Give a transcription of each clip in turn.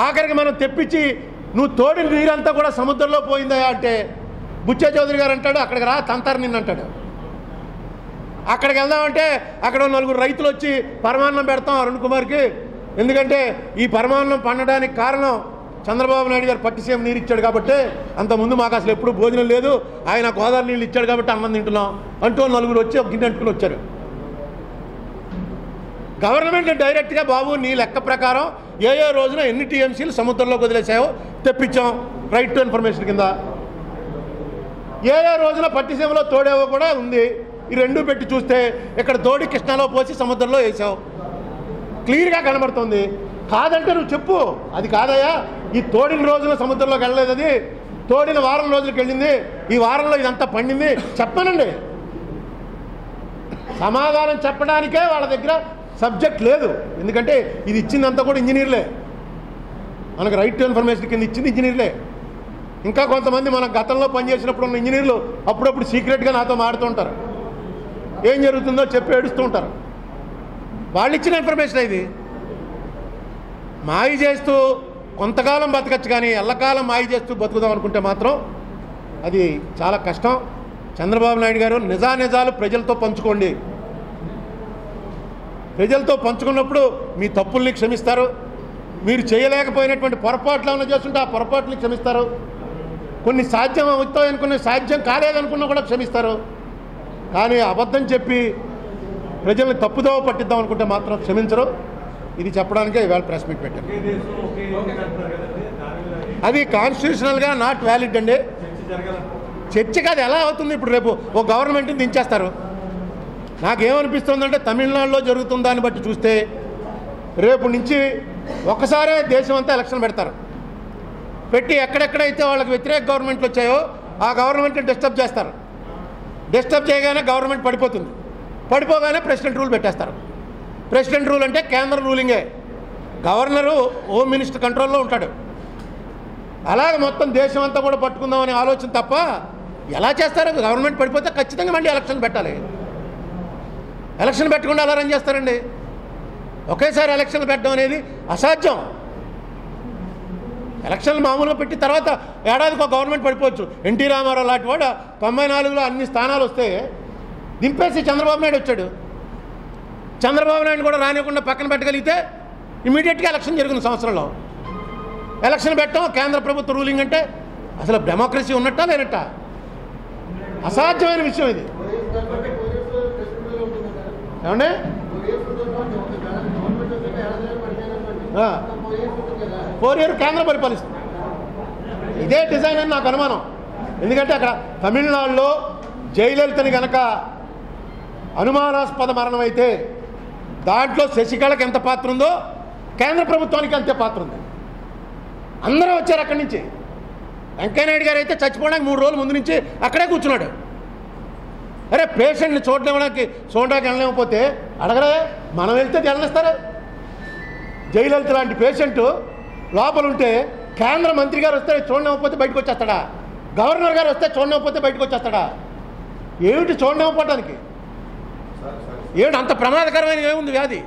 ఆఖరికి మనం తెప్పించి నువ్వు తోడిన నీరంతా కూడా సముద్రంలో పోయిందా అంటే బుచ్చే చౌదరి గారు అంటాడు, అక్కడికి రా తంతారు నిన్ను అంటాడు. అక్కడికి వెళ్దామంటే అక్కడ 4 రైతులు వచ్చి పరమాన్నం పెడతాం అరుణ్ కుమార్కి, ఎందుకంటే ఈ పరమాన్నం పండడానికి కారణం చంద్రబాబు నాయుడు గారు పట్టిసీమ నీరు ఇచ్చాడు కాబట్టి, అంతకుముందు మాకు అసలు ఎప్పుడు భోజనం లేదు, ఆయన గోదావరి నీళ్ళు ఇచ్చాడు కాబట్టి అన్నం తింటున్నాం అంటూ 4 వచ్చి ఒక గిన్నె అంటుకుని వచ్చారు. గవర్నమెంట్ డైరెక్ట్గా బాబు నీ లెక్క ప్రకారం ఏ రోజున ఎన్ని టీఎంసీలు సముద్రంలోకి వదిలేసాయో తెప్పించాం రైట్ టు ఇన్ఫర్మేషన్ కింద. ఏ రోజున పట్టిసీమలో తోడేవో కూడా ఉంది. ఈ 2 పెట్టి చూస్తే ఇక్కడ తోడి కృష్ణాలో పోసి సముద్రంలో వేసావు, క్లియర్గా కనబడుతుంది. కాదంటే నువ్వు చెప్పు, అది కాదయ్యా ఈ తోడిన రోజున సముద్రంలోకి వెళ్ళలేదు, అది తోడిన వారం రోజులకు వెళ్ళింది, ఈ వారంలో ఇదంతా పండింది చెప్పనండి. సమాధానం చెప్పడానికే వాళ్ళ దగ్గర సబ్జెక్ట్ లేదు. ఎందుకంటే ఇది ఇచ్చిందంతా కూడా ఇంజనీర్లే, మనకు రైట్ టు ఇన్ఫర్మేషన్ కింద ఇచ్చింది ఇంజనీర్లే. ఇంకా కొంతమంది మన గతంలో పనిచేసినప్పుడు ఉన్న ఇంజనీర్లు అప్పుడప్పుడు సీక్రెట్గా నాతో మాడుతూ ఉంటారు, ఏం జరుగుతుందో చెప్పి ఏడుస్తూ ఉంటారు. వాళ్ళు ఇచ్చిన ఇన్ఫర్మేషన్ ఇది. మాయ చేస్తూ కొంతకాలం బతకచ్చు, కానీ ఎల్లకాలం మాయ చేస్తూ బతుకుదాం అనుకుంటే మాత్రం అది చాలా కష్టం. చంద్రబాబు నాయుడు గారు నిజానిజాలు ప్రజలతో పంచుకోండి. ప్రజలతో పంచుకున్నప్పుడు మీ తప్పుల్ని క్షమిస్తారు, మీరు చేయలేకపోయినటువంటి పొరపాట్లు ఏమైనా చేస్తుంటే ఆ పొరపాట్లని క్షమిస్తారు, కొన్ని సాధ్యం అవుతాయని కొన్ని సాధ్యం కాలేదనుకున్నా కూడా క్షమిస్తారు. కానీ అబద్ధం చెప్పి ప్రజల్ని తప్పుదోవ పట్టిద్దాం అనుకుంటే మాత్రం క్షమించరు. ఇది చెప్పడానికే ఇవాళ ప్రెస్ మీట్ పెట్టారు. అది కాన్స్టిట్యూషనల్గా నాట్ వ్యాలిడ్ అండి. చర్చకి అది ఎలా అవుతుంది? ఇప్పుడు రేపు ఓ గవర్నమెంట్ని దించేస్తారు. నాకేమనిపిస్తుందంటే తమిళనాడులో జరుగుతున్న దాన్ని బట్టి చూస్తే రేపు నుంచి ఒకసారే దేశం అంతా ఎలక్షన్ పెడతారు. పెట్టి ఎక్కడెక్కడైతే వాళ్ళకి వ్యతిరేక గవర్నమెంట్లు వచ్చాయో ఆ గవర్నమెంట్ని డిస్టర్బ్ చేస్తారు. డిస్టర్బ్ చేయగానే గవర్నమెంట్ పడిపోతుంది. పడిపోగానే ప్రెసిడెంట్ రూల్ పెట్టేస్తారు. ప్రెసిడెంట్ రూల్ అంటే కేంద్ర రూలింగే, గవర్నరు హోమ్ మినిస్టర్ కంట్రోల్లో ఉంటాడు. అలాగే మొత్తం దేశం అంతా కూడా పట్టుకుందామనే ఆలోచన తప్ప ఎలా చేస్తారు? గవర్నమెంట్ పడిపోతే ఖచ్చితంగా మళ్ళీ ఎలక్షన్ పెట్టాలి. ఎలక్షన్ పెట్టకుండా అలా రన్ చేస్తారండి. ఒకేసారి ఎలక్షన్లు పెట్టడం అనేది అసాధ్యం. ఎలక్షన్లు మామూలుగా పెట్టి తర్వాత ఏడాదికి ఒక గవర్నమెంట్ పడిపోవచ్చు. ఎన్టీ రామారావు లాంటి వాడు 94లో అన్ని స్థానాలు వస్తే దింపేసి చంద్రబాబు నాయుడు వచ్చాడు. చంద్రబాబు నాయుడు కూడా రానివ్వకుండా పక్కన పెట్టగలిగితే ఇమీడియట్గా ఎలక్షన్ జరిగింది సంవత్సరంలో. ఎలక్షన్ పెట్టడం కేంద్ర ప్రభుత్వ రూలింగ్ అంటే అసలు డెమోక్రసీ ఉన్నట్టా లేనట్టా? అసాధ్యమైన విషయం ఇది. ఏమండి? 4 years కేంద్రం పరిపాలిస్తుంది. ఇదే డిజైన్ అని నాకు అనుమానం. ఎందుకంటే అక్కడ తమిళనాడులో జయలలితని కనుక అనుమానాస్పద మరణం అయితే దాంట్లో శశికళకి ఎంత పాత్ర ఉందో కేంద్ర ప్రభుత్వానికి అంతే పాత్ర ఉంది. అందరూ వచ్చారు అక్కడి నుంచి. వెంకయ్యనాయుడు గారు అయితే చచ్చిపోవడానికి 3 రోజుల ముందు నుంచి అక్కడే కూర్చున్నాడు. అరే పేషెంట్ని చూడడానికి వెళ్ళలేకపోతే అడగరే, మనం వెళ్తే వెళ్ళనిస్తారా? జయలలిత లాంటి పేషెంట్ లోపల ఉంటే కేంద్ర మంత్రి గారు వస్తే చూడలేకపోతే బయటకు వచ్చేస్తాడా? గవర్నర్ గారు వస్తే చూడలేకపోతే బయటకు వచ్చేస్తాడా? ఏమిటి చూడలేకపోవటానికి? ఏమిటి అంత ప్రమాదకరమైన ఏముంది వ్యాధి?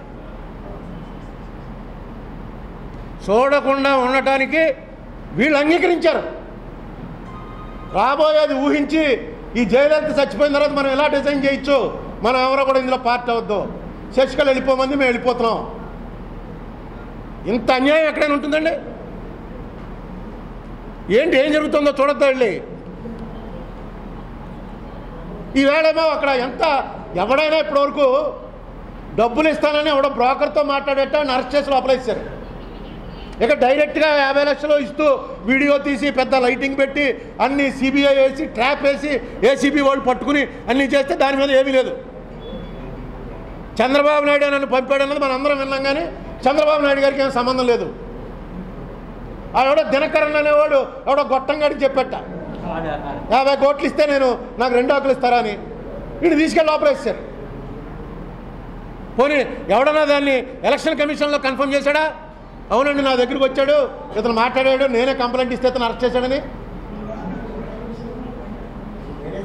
చూడకుండా ఉండటానికి వీళ్ళు అంగీకరించారు. రాబోయేది ఊహించి ఈ జయలలిత చచ్చిపోయిన తర్వాత మనం ఎలా డిజైన్ చేయొచ్చు, మనం ఎవరో కూడా ఇందులో పార్ట్ అవద్దు, శశికళ వెళ్ళిపోమంది, మేము వెళ్ళిపోతున్నాం. ఇంత అన్యాయం ఎక్కడైనా ఉంటుందండి? ఏం జరుగుతుందో చూడొద్దు వెళ్ళి. ఈవేళేమో అక్కడ ఎంత ఎవడైనా ఇప్పటివరకు డబ్బులు ఇస్తానని ఎవడో బ్రోకర్తో మాట్లాడేట అరెస్ట్ చేసి లోపలేసారు. ఇక డైరెక్ట్గా 50 లక్షలు ఇస్తూ వీడియో తీసి పెద్ద లైటింగ్ పెట్టి అన్ని సిబిఐ వేసి ట్రాప్ వేసి ఏసీబీ వాళ్ళు పట్టుకుని అన్నీ చేస్తే దాని మీద ఏమీ లేదు. చంద్రబాబు నాయుడు నన్ను పంపాడన్నది మనం అందరం విన్నాం, కానీ చంద్రబాబు నాయుడు గారికి ఏం సంబంధం లేదు. ఎవడో దినకరన్ అనేవాడు ఎవడో గొట్టంగాడికి చెప్పట 50 కోట్లు ఇస్తే నాకు 2 ఆకులు ఇస్తారా అని వీడు తీసుకెళ్ళి లోపలేసారు. పోనీ ఎవడన్నా దాన్ని ఎలక్షన్ కమిషన్లో కన్ఫర్మ్ చేశాడా? అవునండి నా దగ్గరికి వచ్చాడు, ఇతను మాట్లాడాడు, నేనే కంప్లైంట్ ఇస్తే ఇతను అరెస్ట్ చేశాడని. నేనే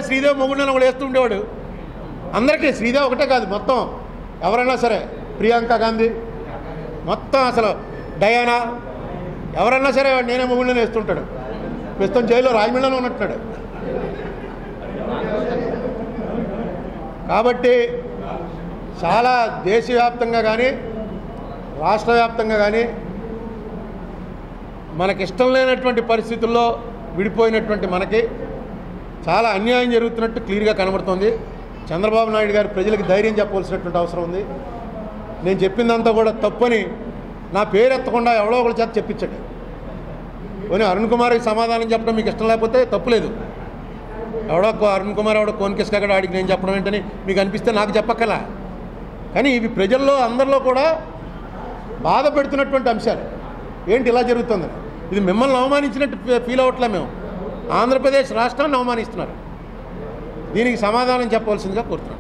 శ్రీదేవి మొగుడిని ఒకడు వేస్తూ ఉండేవాడు. అందరికీ శ్రీదేవి ఒకటే కాదు, మొత్తం ఎవరైనా సరే ప్రియాంక గాంధీ, మొత్తం అసలు డయానా, ఎవరన్నా సరే వాడు నేనే మొగుళ్ళని వేస్తుంటాడు. ప్రస్తుతం జైల్లో రాజమండ్రిలో ఉన్నట్టున్నాడు. కాబట్టి చాలా దేశవ్యాప్తంగా కానీ రాష్ట్ర వ్యాప్తంగా కానీ మనకిష్టం లేనటువంటి పరిస్థితుల్లో విడిపోయినటువంటి మనకి చాలా అన్యాయం జరుగుతున్నట్టు క్లియర్గా కనబడుతుంది. చంద్రబాబు నాయుడు గారు ప్రజలకు ధైర్యం చెప్పవలసినటువంటి అవసరం ఉంది. నేను చెప్పిందంతా కూడా తప్పని నా పేరు ఎత్తకుండా ఎవడో ఒకరి చేత చెప్పించండి. పోనీ అరుణ్ కుమార్కి సమాధానం చెప్పడం మీకు ఇష్టం లేకపోతే తప్పులేదు. ఎవడో అరుణ్ కుమార్ ఎవడో కోన్కిస్కాగడ ఆడికి నేను చెప్పడం ఏంటని మీకు అనిపిస్తే నాకు చెప్పక్కలా. కానీ ఇవి ప్రజల్లో అందరిలో కూడా బాధ పెడుతున్నటువంటి అంశాలు. ఏంటి ఇలా జరుగుతుంది? ఇది మిమ్మల్ని అవమానించినట్టు ఫీల్ అవ్వట్లే. మేము ఆంధ్రప్రదేశ్ రాష్ట్రాన్ని అవమానిస్తున్నారు. దీనికి సమాధానం చెప్పవలసిందిగా కోరుతున్నాం.